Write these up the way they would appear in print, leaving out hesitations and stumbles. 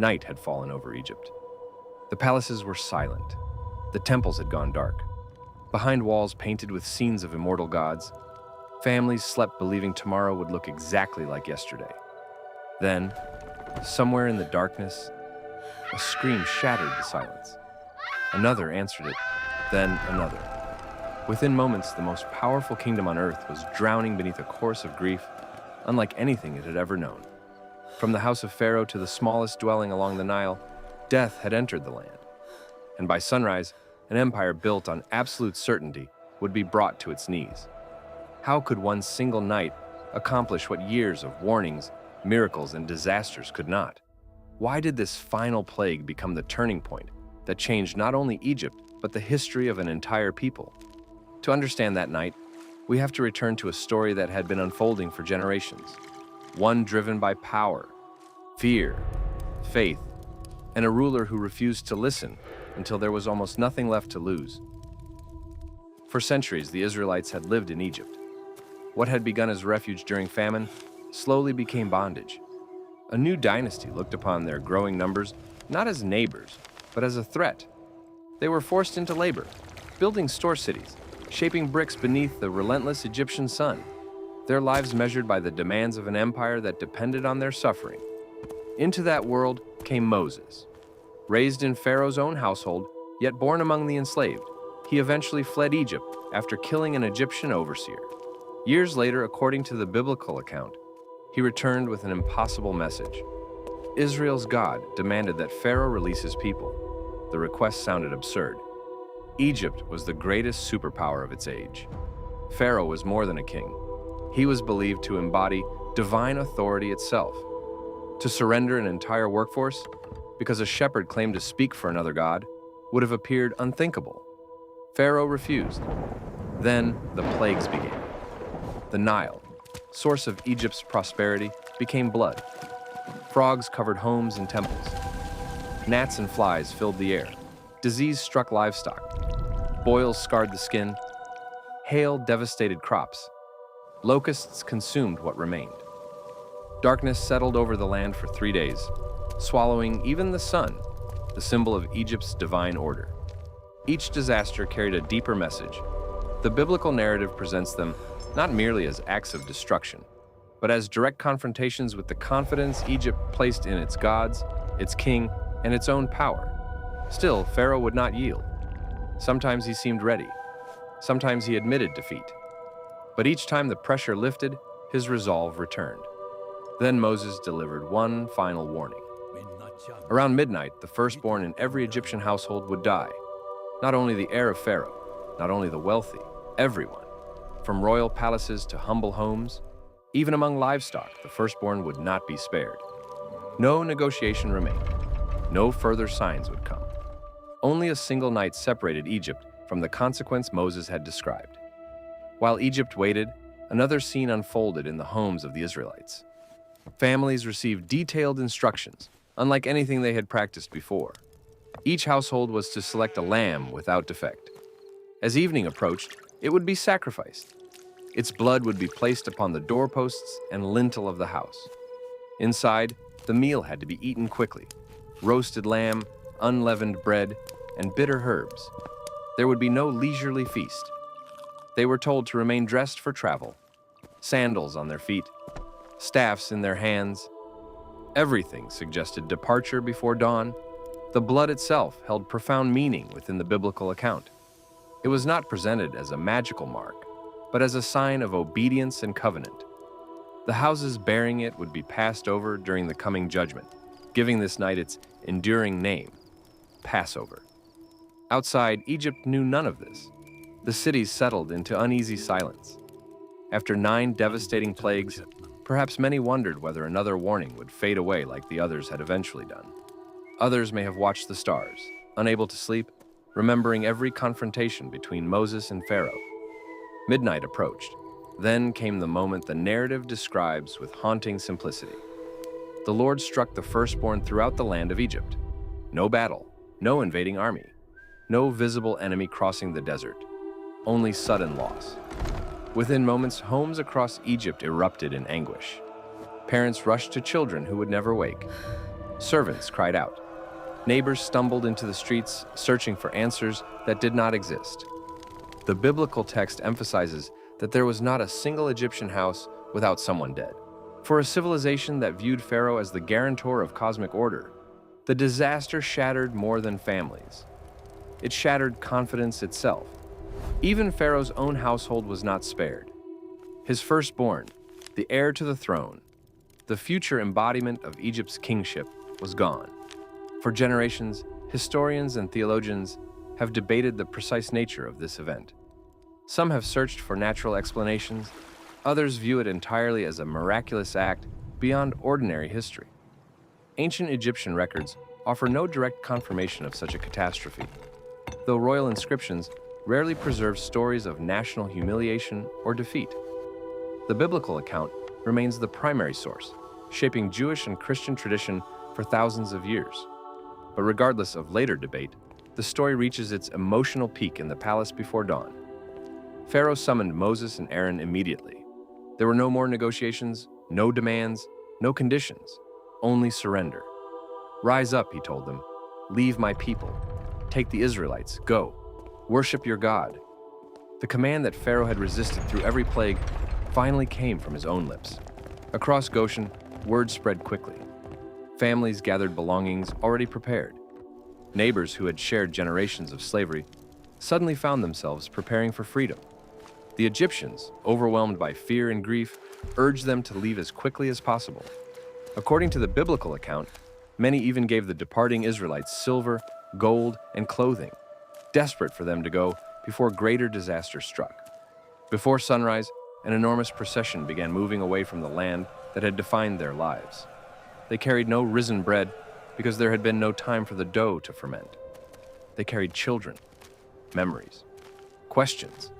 Night had fallen over Egypt. The palaces were silent. The temples had gone dark. Behind walls painted with scenes of immortal gods, families slept believing tomorrow would look exactly like yesterday. Then, somewhere in the darkness, a scream shattered the silence. Another answered it, then another. Within moments, the most powerful kingdom on earth was drowning beneath a chorus of grief, unlike anything it had ever known. From the house of Pharaoh to the smallest dwelling along the Nile, death had entered the land. And by sunrise, an empire built on absolute certainty would be brought to its knees. How could one single night accomplish what years of warnings, miracles, and disasters could not? Why did this final plague become the turning point that changed not only Egypt, but the history of an entire people? To understand that night, we have to return to a story that had been unfolding for generations, one driven by power, fear, faith, and a ruler who refused to listen until there was almost nothing left to lose. For centuries, the Israelites had lived in Egypt. What had begun as refuge during famine slowly became bondage. A new dynasty looked upon their growing numbers not as neighbors, but as a threat. They were forced into labor, building store cities, shaping bricks beneath the relentless Egyptian sun, their lives measured by the demands of an empire that depended on their suffering. Into that world came Moses. Raised in Pharaoh's own household, yet born among the enslaved, he eventually fled Egypt after killing an Egyptian overseer. Years later, according to the biblical account, he returned with an impossible message. Israel's God demanded that Pharaoh release his people. The request sounded absurd. Egypt was the greatest superpower of its age. Pharaoh was more than a king. He was believed to embody divine authority itself. To surrender an entire workforce, because a shepherd claimed to speak for another god, would have appeared unthinkable. Pharaoh refused. Then the plagues began. The Nile, source of Egypt's prosperity, became blood. Frogs covered homes and temples. Gnats and flies filled the air. Disease struck livestock. Boils scarred the skin. Hail devastated crops. Locusts consumed what remained. Darkness settled over the land for 3 days, swallowing even the sun, the symbol of Egypt's divine order. Each disaster carried a deeper message. The biblical narrative presents them not merely as acts of destruction, but as direct confrontations with the confidence Egypt placed in its gods, its king, and its own power. Still, Pharaoh would not yield. Sometimes he seemed ready. Sometimes he admitted defeat. But each time the pressure lifted, his resolve returned. Then Moses delivered one final warning. Around midnight, the firstborn in every Egyptian household would die. Not only the heir of Pharaoh, not only the wealthy, everyone. From royal palaces to humble homes, even among livestock, the firstborn would not be spared. No negotiation remained. No further signs would come. Only a single night separated Egypt from the consequence Moses had described. While Egypt waited, another scene unfolded in the homes of the Israelites. Families received detailed instructions, unlike anything they had practiced before. Each household was to select a lamb without defect. As evening approached, it would be sacrificed. Its blood would be placed upon the doorposts and lintel of the house. Inside, the meal had to be eaten quickly. Roasted lamb, unleavened bread, and bitter herbs. There would be no leisurely feast. They were told to remain dressed for travel, sandals on their feet, staffs in their hands. Everything suggested departure before dawn. The blood itself held profound meaning within the biblical account. It was not presented as a magical mark, but as a sign of obedience and covenant. The houses bearing it would be passed over during the coming judgment, giving this night its enduring name, Passover. Outside, Egypt knew none of this. The cities settled into uneasy silence. After 9 devastating plagues, perhaps many wondered whether another warning would fade away like the others had eventually done. Others may have watched the stars, unable to sleep, remembering every confrontation between Moses and Pharaoh. Midnight approached. Then came the moment the narrative describes with haunting simplicity. The Lord struck the firstborn throughout the land of Egypt. No battle, no invading army, no visible enemy crossing the desert, only sudden loss. Within moments, homes across Egypt erupted in anguish. Parents rushed to children who would never wake. Servants cried out. Neighbors stumbled into the streets, searching for answers that did not exist. The biblical text emphasizes that there was not a single Egyptian house without someone dead. For a civilization that viewed Pharaoh as the guarantor of cosmic order, the disaster shattered more than families. It shattered confidence itself. Even Pharaoh's own household was not spared. His firstborn, the heir to the throne, the future embodiment of Egypt's kingship, was gone. For generations, historians and theologians have debated the precise nature of this event. Some have searched for natural explanations, others view it entirely as a miraculous act beyond ordinary history. Ancient Egyptian records offer no direct confirmation of such a catastrophe, though royal inscriptions rarely preserve stories of national humiliation or defeat. The biblical account remains the primary source, shaping Jewish and Christian tradition for thousands of years. But regardless of later debate, the story reaches its emotional peak in the palace before dawn. Pharaoh summoned Moses and Aaron immediately. There were no more negotiations, no demands, no conditions, only surrender. "Rise up," he told them. "Leave my people. Take the Israelites. Go. Worship your God." The command that Pharaoh had resisted through every plague finally came from his own lips. Across Goshen, word spread quickly. Families gathered belongings already prepared. Neighbors who had shared generations of slavery suddenly found themselves preparing for freedom. The Egyptians, overwhelmed by fear and grief, urged them to leave as quickly as possible. According to the biblical account, many even gave the departing Israelites silver, gold, and clothing, desperate for them to go before greater disaster struck. Before sunrise, an enormous procession began moving away from the land that had defined their lives. They carried no risen bread because there had been no time for the dough to ferment. They carried children, memories, questions,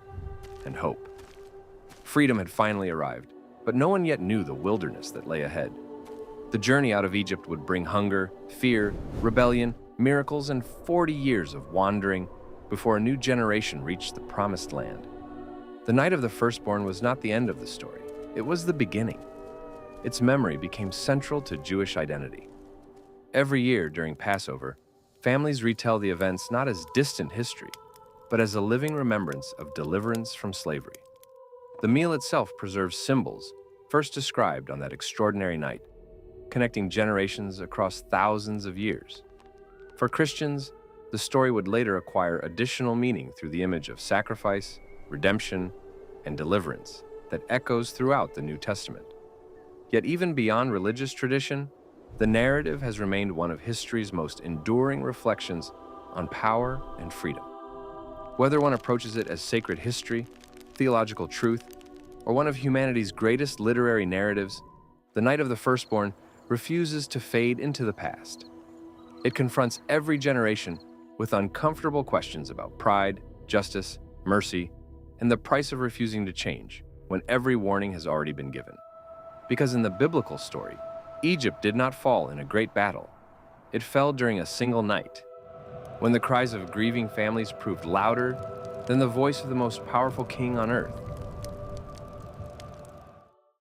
and hope. Freedom had finally arrived, but no one yet knew the wilderness that lay ahead. The journey out of Egypt would bring hunger, fear, rebellion, miracles, and 40 years of wandering before a new generation reached the promised land. The night of the firstborn was not the end of the story. It was the beginning. Its memory became central to Jewish identity. Every year during Passover, families retell the events not as distant history, but as a living remembrance of deliverance from slavery. The meal itself preserves symbols first described on that extraordinary night, connecting generations across thousands of years. For Christians, the story would later acquire additional meaning through the image of sacrifice, redemption, and deliverance that echoes throughout the New Testament. Yet even beyond religious tradition, the narrative has remained one of history's most enduring reflections on power and freedom. Whether one approaches it as sacred history, theological truth, or one of humanity's greatest literary narratives, the night of the firstborn refuses to fade into the past. It confronts every generation with uncomfortable questions about pride, justice, mercy, and the price of refusing to change when every warning has already been given. Because in the biblical story, Egypt did not fall in a great battle. It fell during a single night, when the cries of grieving families proved louder than the voice of the most powerful king on earth.